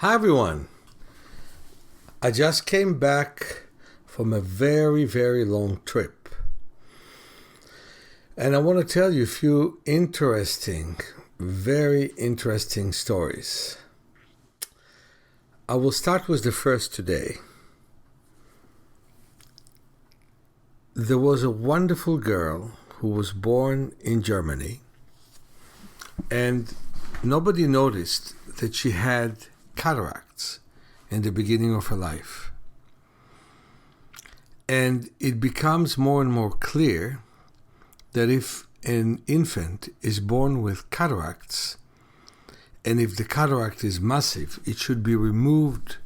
Hi everyone. I just came back from a very, very long trip. And I want to tell you a few very interesting stories. I will start with the first today. There was a wonderful girl who was born in Germany, and nobody noticed that she had cataracts in the beginning of her life. And it becomes more and more clear that if an infant is born with cataracts, and if the cataract is massive, it should be removed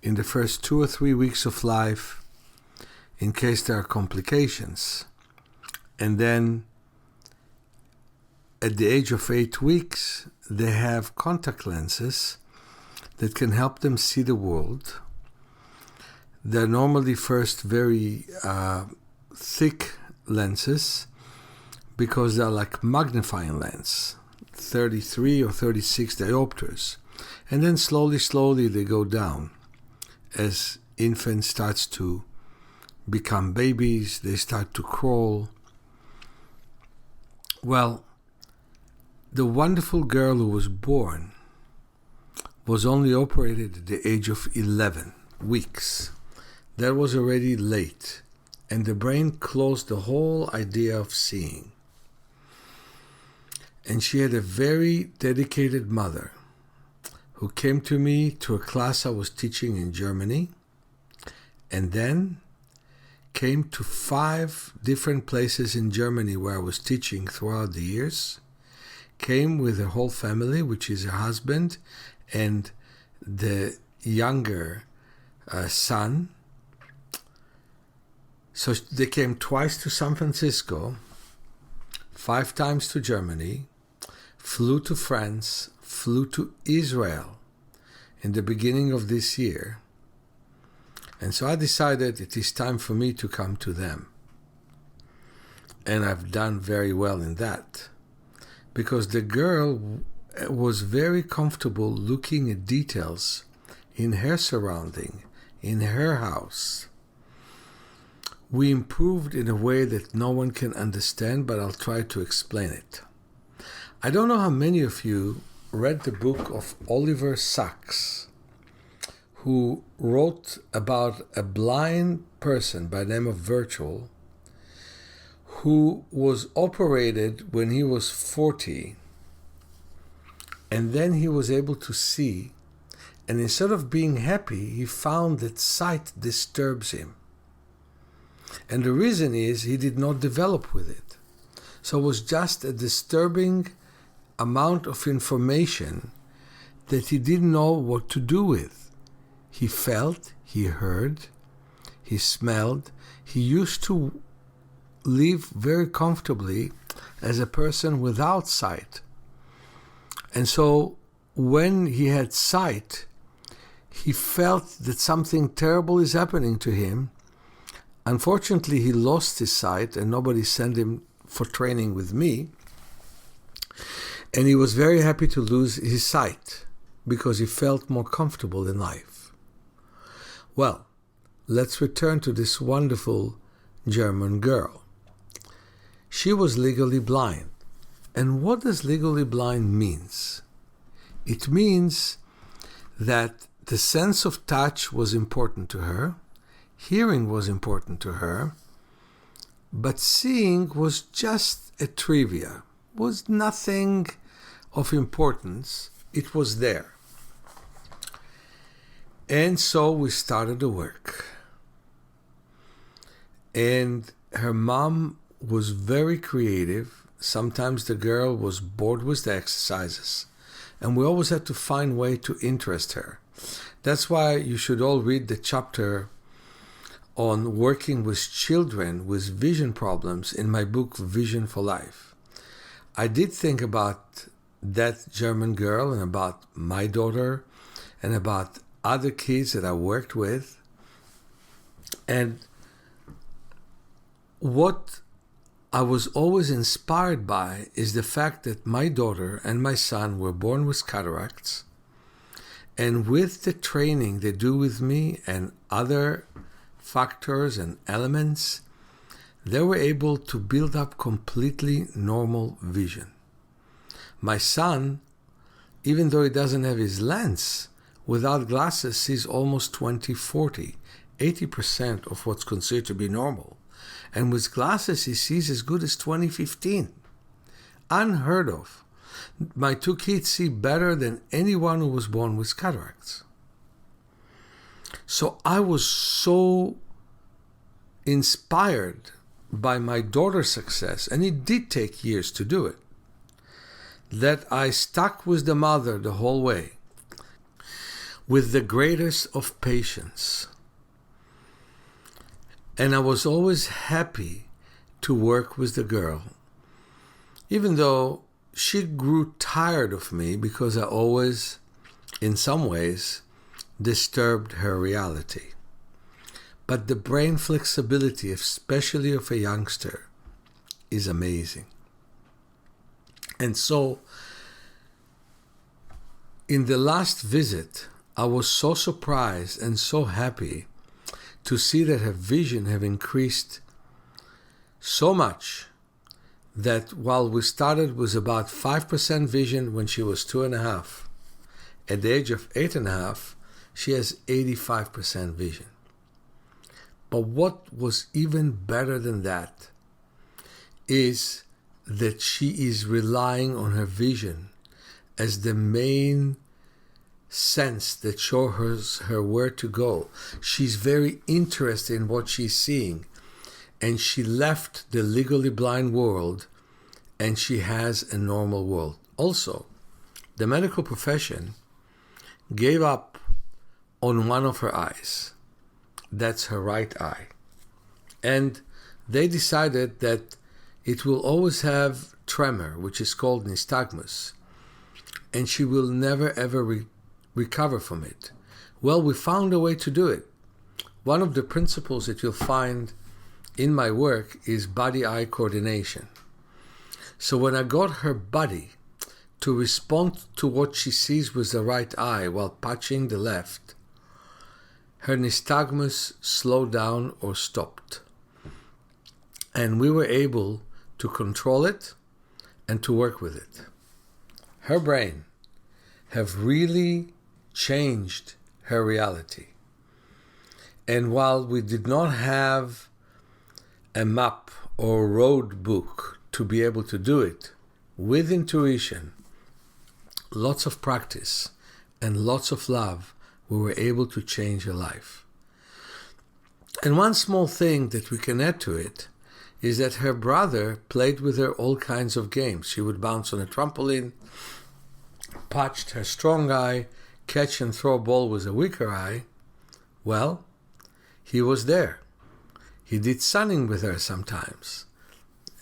in the first 2 or 3 weeks of life in case there are complications. And then at the age of 8 weeks, they have contact lenses that can help them see the world. They're normally first very thick lenses because they're like magnifying lens, 33 or 36 diopters. And then slowly they go down. As infants starts to become babies, they start to crawl. Well, the wonderful girl who was born was only operated at the age of 11 weeks. That was already late, and the brain closed the whole idea of seeing. And she had a very dedicated mother who came to me to a class I was teaching in Germany, and then came to 5 different places in Germany where I was teaching throughout the years, came with her whole family, which is her husband and the younger son. So they came twice to San Francisco, 5 times to Germany, flew to France, flew to Israel in the beginning of this year. And so I decided it is time for me to come to them. And I've done very well in that, because the girl was very comfortable looking at details in her surrounding, in her house. We improved in a way that no one can understand, but I'll try to explain it. I don't know how many of you read the book of Oliver Sacks, who wrote about a blind person by the name of Virtual, who was operated when he was 40, and then he was able to see, and instead of being happy, he found that sight disturbs him. And the reason is he did not develop with it. So it was just a disturbing amount of information that he didn't know what to do with. He felt, he heard, he smelled. He used to live very comfortably as a person without sight. And so when he had sight, he felt that something terrible is happening to him. Unfortunately, he lost his sight and nobody sent him for training with me. And he was very happy to lose his sight because he felt more comfortable in life. Well, let's return to this wonderful German girl. She was legally blind. And what does legally blind means? It means that the sense of touch was important to her, hearing was important to her, but seeing was just a trivia, was nothing of importance. It was there. And so we started the work. And her mom was very creative. Sometimes the girl was bored with the exercises, and we always had to find a way to interest her. That's why you should all read the chapter on working with children with vision problems in my book, Vision for Life. I did think about that German girl and about my daughter and about other kids that I worked with. And what I was always inspired by is the fact that my daughter and my son were born with cataracts, And with the training they do with me and other factors and elements, they were able to build up completely normal vision. My son, even though he doesn't have his lens, without glasses sees almost 20/40, 80% of what's considered to be normal. And with glasses he sees as good as 20/15. Unheard of. My two kids see better than anyone who was born with cataracts. So I was so inspired by my daughter's success, and it did take years to do it, that I stuck with the mother the whole way, with the greatest of patience. And I was always happy to work with the girl, even though she grew tired of me because I always, in some ways, disturbed her reality. But the brain flexibility, especially of a youngster, is amazing. And so, in the last visit, I was so surprised and so happy to see that her vision have increased so much that while we started with about 5% vision when she was 2.5, at the age of 8.5, she has 85% vision. But what was even better than that is that she is relying on her vision as the main sense that shows her where to go. She's very interested in what she's seeing, and she left the legally blind world and she has a normal world. Also, the medical profession gave up on one of her eyes. That's her right eye. And they decided that it will always have tremor, which is called nystagmus, and she will never ever recover from it. Well, we found a way to do it. One of the principles that you'll find in my work is body-eye coordination. So when I got her body to respond to what she sees with the right eye while patching the left, her nystagmus slowed down or stopped. And we were able to control it and to work with it. Her brain have really changed her reality. And while we did not have a map or road book to be able to do it, with intuition, lots of practice, and lots of love, we were able to change her life. And one small thing that we can add to it is that her brother played with her all kinds of games. She would bounce on a trampoline, patched her strong eye, catch and throw a ball with a weaker eye. Well, he was there. He did sunning with her sometimes.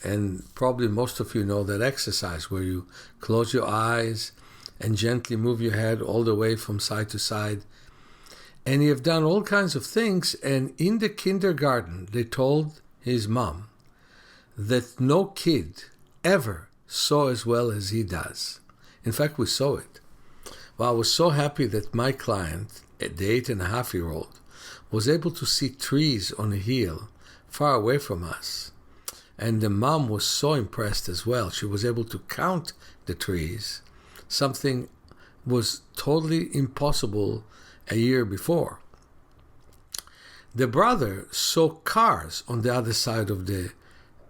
And probably most of you know that exercise where you close your eyes and gently move your head all the way from side to side. And he have done all kinds of things. And in the kindergarten, they told his mom that no kid ever saw as well as he does. In fact, we saw it. Well, I was so happy that my client, the 8.5-year-old, was able to see trees on a hill far away from us. And the mom was so impressed as well. She was able to count the trees, something was totally impossible a year before. The brother saw cars on the other side of the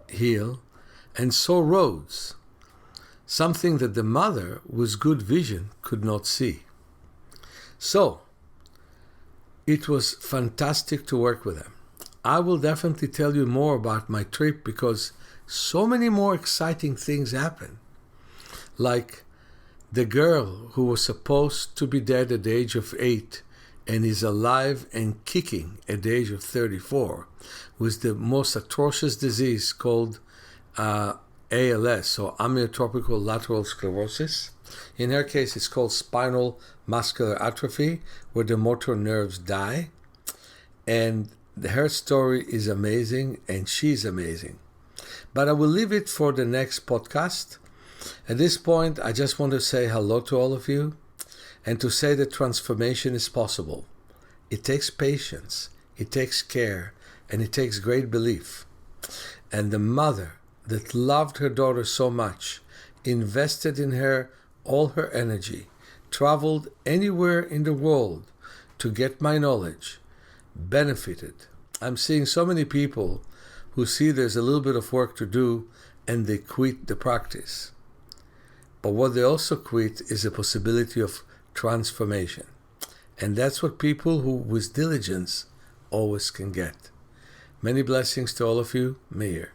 hill and saw roads, something that the mother with good vision could not see. So, it was fantastic to work with them. I will definitely tell you more about my trip because so many more exciting things happened. Like the girl who was supposed to be dead at the age of 8 and is alive and kicking at the age of 34 with the most atrocious disease called ALS, or amyotrophic lateral sclerosis. In her case, it's called spinal muscular atrophy, where the motor nerves die. And her story is amazing, and she's amazing. But I will leave it for the next podcast. At this point, I just want to say hello to all of you. and to say that transformation is possible. It takes patience, it takes care, and it takes great belief. And the mother that loved her daughter so much, invested in her all her energy, traveled anywhere in the world to get my knowledge, benefited. I'm seeing so many people who see there's a little bit of work to do and they quit the practice. But what they also quit is a possibility of transformation. And that's what people who, with diligence, always can get. Many blessings to all of you, Meir.